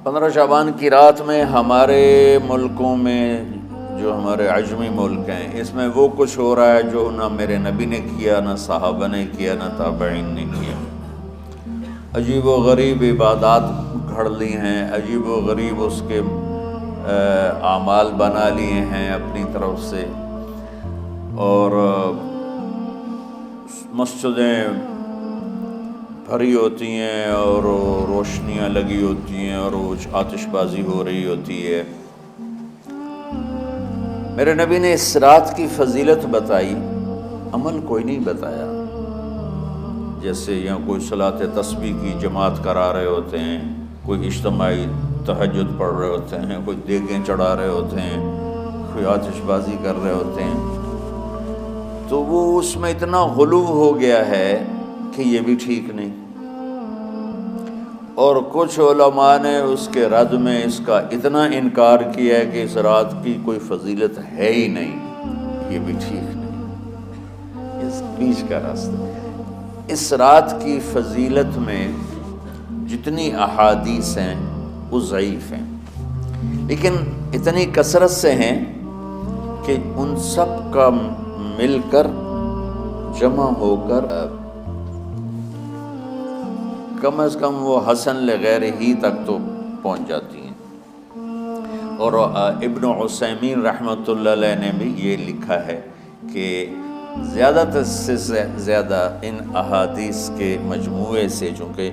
15 شعبان کی رات میں ہمارے ملکوں میں جو ہمارے عجمی ملک ہیں اس میں وہ کچھ ہو رہا ہے جو نہ میرے نبی نے کیا، نہ صحابہ نے کیا، نہ تابعین نے کیا۔ عجیب و غریب عبادات گھڑ لی ہیں، عجیب و غریب اس کے اعمال بنا لیے ہیں اپنی طرف سے، اور مسجدیں بھری ہوتی ہیں اور روشنیاں لگی ہوتی ہیں اور وہ آتش بازی ہو رہی ہوتی ہے۔ میرے نبی نے اس رات کی فضیلت بتائی، عمل کوئی نہیں بتایا۔ جیسے یہاں کوئی صلاۃ تسبیح کی جماعت کرا رہے ہوتے ہیں، کوئی اجتماعی تہجد پڑھ رہے ہوتے ہیں، کوئی دیگیں چڑھا رہے ہوتے ہیں، کوئی آتش بازی کر رہے ہوتے ہیں، تو وہ اس میں اتنا غلو ہو گیا ہے کہ یہ بھی ٹھیک نہیں۔ اور کچھ علماء نے اس کے رد میں اس کا اتنا انکار کیا ہے کہ اس رات کی کوئی فضیلت ہے ہی نہیں، یہ بھی ٹھیک نہیں۔ اس بیچ کا راستہ، اس رات کی فضیلت میں جتنی احادیث ہیں وہ ضعیف ہیں، لیکن اتنی کثرت سے ہیں کہ ان سب کا مل کر جمع ہو کر کم از کم وہ حسن لغیر ہی تک تو پہنچ جاتی ہیں۔ اور ابن عثیمین رحمۃ اللہ علیہ نے بھی یہ لکھا ہے کہ زیادہ سے زیادہ ان احادیث کے مجموعے سے، چونکہ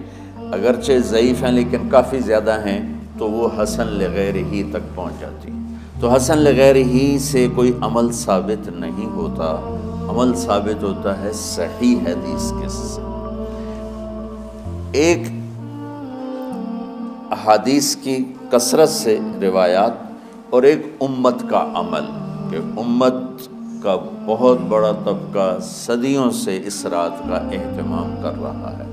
اگرچہ ضعیف ہیں لیکن کافی زیادہ ہیں، تو وہ حسن لغیر ہی تک پہنچ جاتی ہیں۔ تو حسن لغیر ہی سے کوئی عمل ثابت نہیں ہوتا، عمل ثابت ہوتا ہے صحیح حدیث کے سے۔ ایک احادیث کی کثرت سے روایات اور ایک امت کا عمل، کہ امت کا بہت بڑا طبقہ صدیوں سے اس رات کا اہتمام کر رہا ہے،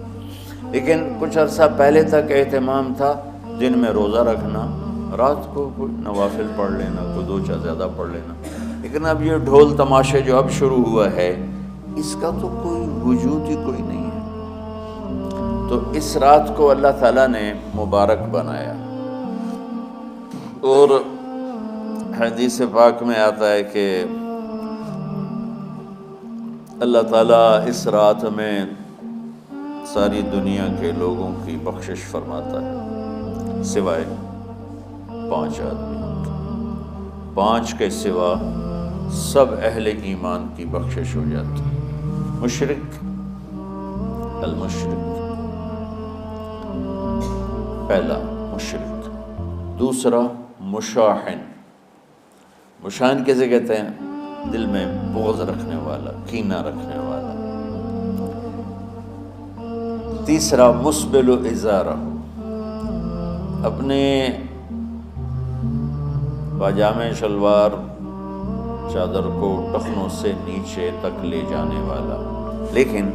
لیکن کچھ عرصہ پہلے تک اہتمام تھا دن میں روزہ رکھنا، رات کو کوئی نوافل پڑھ لینا، کوئی دو چار زیادہ پڑھ لینا، لیکن اب یہ ڈھول تماشے جو اب شروع ہوا ہے اس کا تو کوئی وجود ہی کوئی نہیں ہے۔ تو اس رات کو اللہ تعالیٰ نے مبارک بنایا، اور حدیث پاک میں آتا ہے کہ اللہ تعالیٰ اس رات میں ساری دنیا کے لوگوں کی بخشش فرماتا ہے سوائے 5 آدمی، 5 کے سوا سب اہل ایمان کی بخشش ہو جاتی ہے۔ مشرک، المشرک، پہلا مشرک، دوسرا مشاحن، مشاحن کیسے کہتے ہیں؟ دل میں بغض رکھنے والا، کینہ رکھنے والا۔ تیسرا مسبل ازارہ، اپنے پاجامے شلوار چادر کو ٹخنوں سے نیچے تک لے جانے والا، لیکن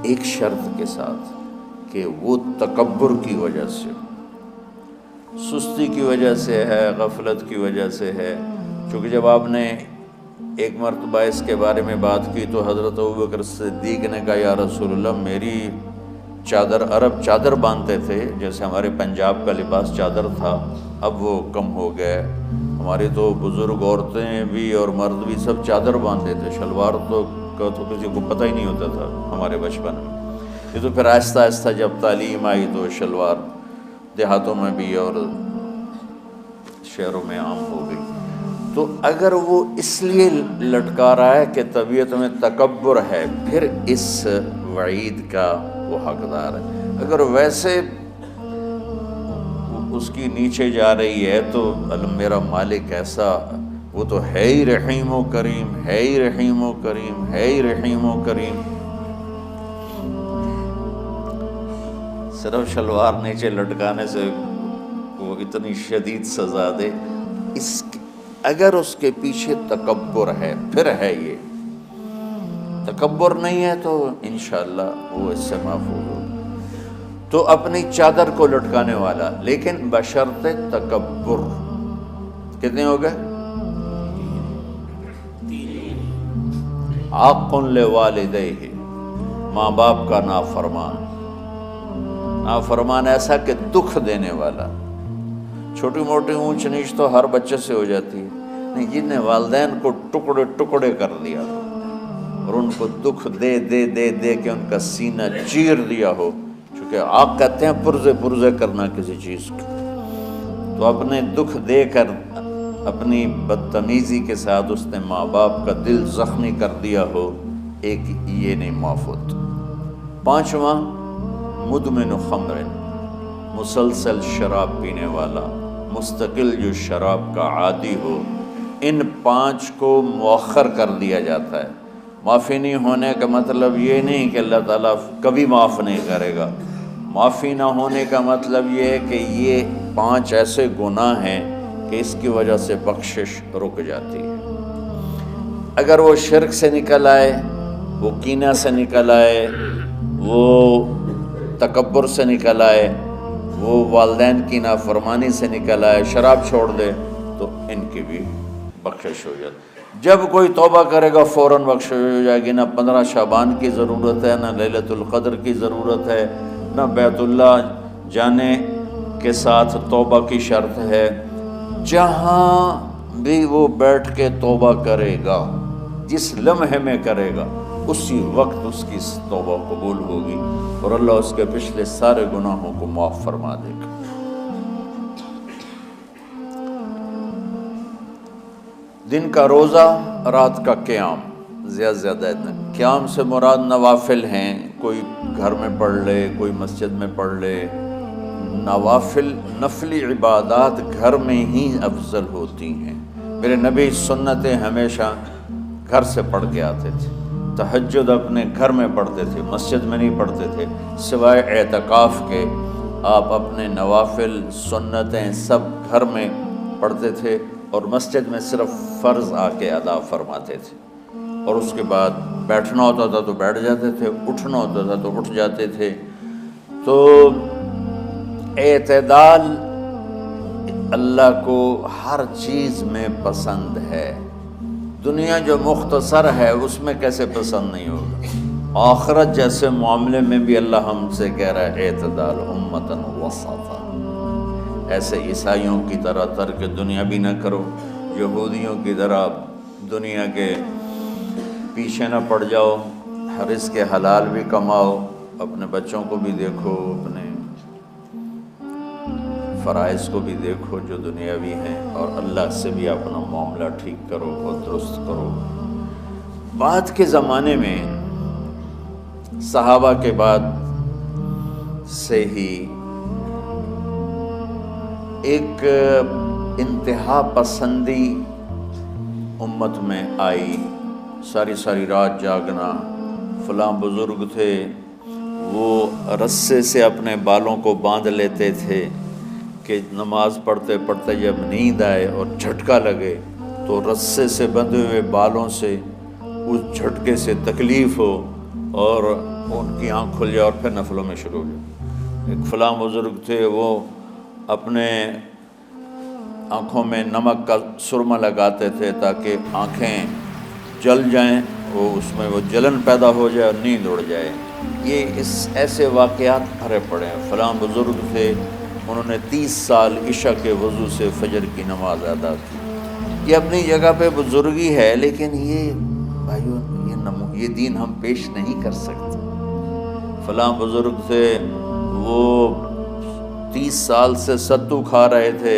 ایک شرط کے ساتھ کہ وہ تکبر کی وجہ سے، سستی کی وجہ سے ہے، غفلت کی وجہ سے ہے۔ چونکہ جب آپ نے ایک مرتبہ اس کے بارے میں بات کی تو حضرت ابوبکر صدیق نے کہا یا رسول اللہ، میری چادر، عرب چادر باندھتے تھے جیسے ہمارے پنجاب کا لباس چادر تھا، اب وہ کم ہو گئے، ہماری تو بزرگ عورتیں بھی اور مرد بھی سب چادر باندھتے تھے، شلوار تو کسی کو پتہ ہی نہیں ہوتا تھا ہمارے بچپن میں۔ یہ تو پھر آہستہ آہستہ جب تعلیم آئی تو شلوار دیہاتوں میں بھی اور شہروں میں عام ہو گئی۔ تو اگر وہ اس لیے لٹکا رہا ہے کہ طبیعت میں تکبر ہے، پھر اس وعید کا وہ حقدار ہے۔ اگر ویسے اس کی نیچے جا رہی ہے تو میرا مالک ایسا، وہ تو ہے ہی رحیم و کریم، ہے ہی رحیم و کریم، ہے ہی رحیم و کریم، صرف شلوار نیچے لٹکانے سے وہ اتنی شدید سزا دے، اگر اس کے پیچھے تکبر ہے پھر ہے، یہ تکبر نہیں ہے تو انشاءاللہ وہ اس سے محفوظ ہو۔ تو اپنی چادر کو لٹکانے والا، لیکن بشرط تکبر۔ کتنے ہو گئے؟ عاق لوالدیہ، ماں باپ کا نافرمان، نافرمان ایسا کہ دکھ دینے والا. چھوٹی موٹی اونچ نیچ تو ہر بچے سے ہو جاتی ہے، نہیں جن نے والدین کو ٹکڑے ٹکڑے کر دیا ہو اور ان کو دکھ دے دے دے دے کے ان کا سینہ چیر دیا ہو. چونکہ آپ کہتے ہیں پرزے پرزے کرنا کسی چیز کو، تو اپنے دکھ دے کر اپنی بدتمیزی کے ساتھ اس نے ماں باپ کا دل زخمی کر دیا ہو، ایک یہ نہیں معاف ہوتا. 5واں مدمن خمر، مسلسل شراب پینے والا، مستقل جو شراب کا عادی ہو. ان 5 کو مؤخر کر دیا جاتا ہے. معافی نہیں ہونے کا مطلب یہ نہیں کہ اللہ تعالیٰ کبھی معاف نہیں کرے گا. معافی نہ ہونے کا مطلب یہ ہے کہ یہ 5 ایسے گناہ ہیں کہ اس کی وجہ سے بخشش رک جاتی ہے. اگر وہ شرک سے نکل آئے، وہ کینہ سے نکل آئے، وہ تکبر سے نکل آئے، وہ والدین کی نافرمانی سے نکل آئے، شراب چھوڑ دے، تو ان کی بھی بخشش ہو جاتی. جب کوئی توبہ کرے گا فوراً بخشش ہو جائے گی. نہ 15 شعبان کی ضرورت ہے، نہ لیلۃ القدر کی ضرورت ہے، نہ بیت اللہ جانے کے ساتھ توبہ کی شرط ہے. جہاں بھی وہ بیٹھ کے توبہ کرے گا، جس لمحے میں کرے گا، اسی وقت اس کی توبہ قبول ہوگی اور اللہ اس کے پچھلے سارے گناہوں کو معاف فرما دے گا. دن کا روزہ، رات کا قیام. زیادہ زیادہ قیام سے مراد نوافل ہیں، کوئی گھر میں پڑھ لے، کوئی مسجد میں پڑھ لے. نوافل نفلی عبادات گھر میں ہی افضل ہوتی ہیں. میرے نبی سنتیں ہمیشہ گھر سے پڑھ کے آتے تھے. تہجد اپنے گھر میں پڑھتے تھے، مسجد میں نہیں پڑھتے تھے. سوائے اعتکاف کے آپ اپنے نوافل سنتیں سب گھر میں پڑھتے تھے اور مسجد میں صرف فرض آ کے ادا فرماتے تھے. اور اس کے بعد بیٹھنا ہوتا تھا تو بیٹھ جاتے تھے، اٹھنا ہوتا تھا تو اٹھ جاتے تھے. تو اعتدال اللہ کو ہر چیز میں پسند ہے. دنیا جو مختصر ہے اس میں کیسے پسند نہیں ہوگا؟ آخرت جیسے معاملے میں بھی اللہ ہم سے کہہ رہا ہے اعتدال امتاً وسطا. ایسے عیسائیوں کی طرح ترک دنیا بھی نہ کرو، یہودیوں کی طرح دنیا کے پیچھے نہ پڑ جاؤ. رزق حلال بھی کماؤ، اپنے بچوں کو بھی دیکھو، اپنے فرائض کو بھی دیکھو جو دنیاوی ہیں، اور اللہ سے بھی اپنا معاملہ ٹھیک کرو اور درست کرو. بعد کے زمانے میں صحابہ کے بعد سے ہی ایک انتہا پسندی امت میں آئی. ساری ساری رات جاگنا. فلاں بزرگ تھے، وہ رسے سے اپنے بالوں کو باندھ لیتے تھے کہ نماز پڑھتے پڑھتے جب نیند آئے اور جھٹکا لگے تو رسے سے بندھے ہوئے بالوں سے اس جھٹکے سے تکلیف ہو اور ان کی آنکھ کھل جائے اور پھر نفلوں میں شروع ہو جائے. ایک فلاں بزرگ تھے، وہ اپنے آنکھوں میں نمک کا سرما لگاتے تھے تاکہ آنکھیں جل جائیں، وہ اس میں وہ جلن پیدا ہو جائے اور نیند اڑ جائے. یہ ایسے واقعات بھرے پڑے ہیں. فلاں بزرگ تھے، انہوں نے 30 سال عشاء کے وضو سے فجر کی نماز ادا کی. یہ اپنی جگہ پہ بزرگی ہے، لیکن یہ بھائیو یہ دین ہم پیش نہیں کر سکتے. فلاں بزرگ تھے، وہ 30 سال سے ستو کھا رہے تھے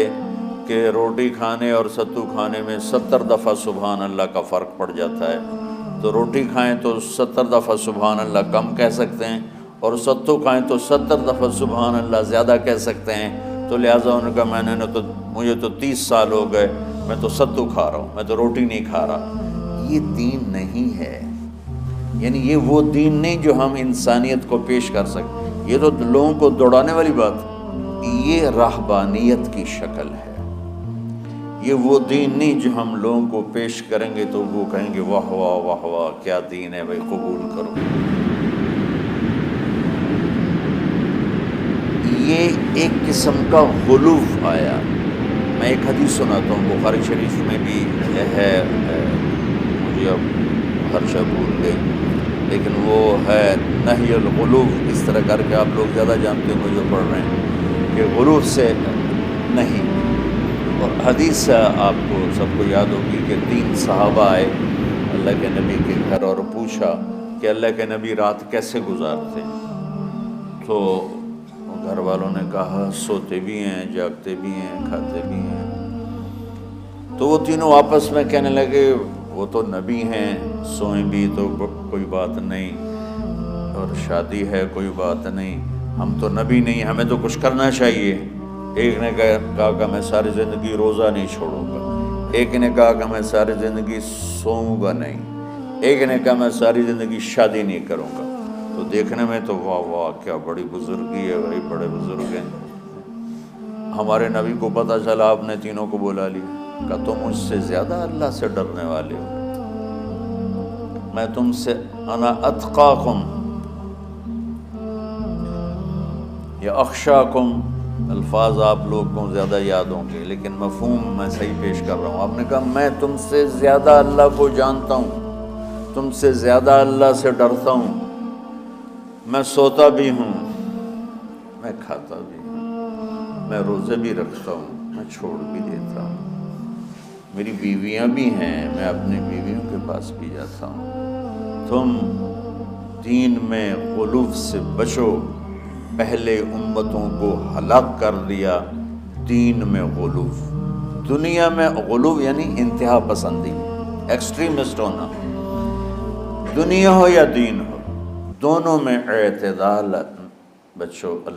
کہ روٹی کھانے اور ستو کھانے میں 70 دفعہ سبحان اللہ کا فرق پڑ جاتا ہے. تو روٹی کھائیں تو 70 دفعہ سبحان اللہ کم کہہ سکتے ہیں، اور ستو کھائیں تو 70 دفعہ سبحان اللہ زیادہ کہہ سکتے ہیں. تو لہٰذا ان کا مجھے تو 30 سال ہو گئے، میں تو ستو کھا رہا ہوں، میں تو روٹی نہیں کھا رہا. یہ دین نہیں ہے. یعنی یہ وہ دین نہیں جو ہم انسانیت کو پیش کر سکتے. یہ تو لوگوں کو دوڑانے والی بات. یہ راہبانیت کی شکل ہے. یہ وہ دین نہیں جو ہم لوگوں کو پیش کریں گے تو وہ کہیں گے واہ واہ واہ واہ کیا دین ہے بھائی، قبول کرو. یہ ایک قسم کا غلو آیا. میں ایک حدیث سناتا ہوں، بخاری شریف میں بھی ہے، مجھے اب ہر شے بھول گئی. لیکن وہ ہے نہی الغلو، اس طرح کر کے آپ لوگ زیادہ جانتے ہوں جو پڑھ رہے ہیں کہ غلو سے نہیں۔ اور حدیث سے آپ کو سب کو یاد ہوگی کہ 3 صحابہ آئے اللہ کے نبی کے گھر اور پوچھا کہ اللہ کے نبی رات کیسے گزارتے ہیں؟ تو گھر والوں نے کہا سوتے بھی ہیں، جاگتے بھی ہیں، کھاتے بھی ہیں۔ تو وہ تینوں آپس میں کہنے لگے وہ تو نبی ہیں، سوئیں بھی تو کوئی بات نہیں، اور شادی ہے کوئی بات نہیں، ہم تو نبی نہیں، ہمیں تو کچھ کرنا چاہیے۔ ایک نے کہا کہ میں ساری زندگی روزہ نہیں چھوڑوں گا، ایک نے کہا کہ میں ساری زندگی سوؤں گا نہیں، ایک نے کہا میں ساری زندگی شادی نہیں کروں گا۔ تو دیکھنے میں تو واہ واہ کیا بڑی بزرگی ہے بھائی، بڑے بزرگ ہیں۔ ہمارے نبی کو پتہ چلا، آپ نے تینوں کو بلا لیا، کہ تم مجھ سے زیادہ اللہ سے ڈرنے والے ہو، میں تم سے انا اتقاکم یا اخشاکم، الفاظ آپ لوگوں کو زیادہ یاد ہوں گے لیکن مفہوم میں صحیح پیش کر رہا ہوں۔ آپ نے کہا میں تم سے زیادہ اللہ کو جانتا ہوں، تم سے زیادہ اللہ سے ڈرتا ہوں، میں سوتا بھی ہوں، میں کھاتا بھی ہوں، میں روزے بھی رکھتا ہوں، میں چھوڑ بھی دیتا ہوں، میری بیویاں بھی ہیں، میں اپنی بیویوں کے پاس بھی جاتا ہوں۔ تم دین میں غلو سے بچو، پہلے امتوں کو ہلاک کر دیا دین میں غلو۔ دنیا میں غلو یعنی انتہا پسندی، ایکسٹریمسٹ ہونا، دنیا ہو یا دین ہو، دونوں میں اعتدال بچو۔ اللہ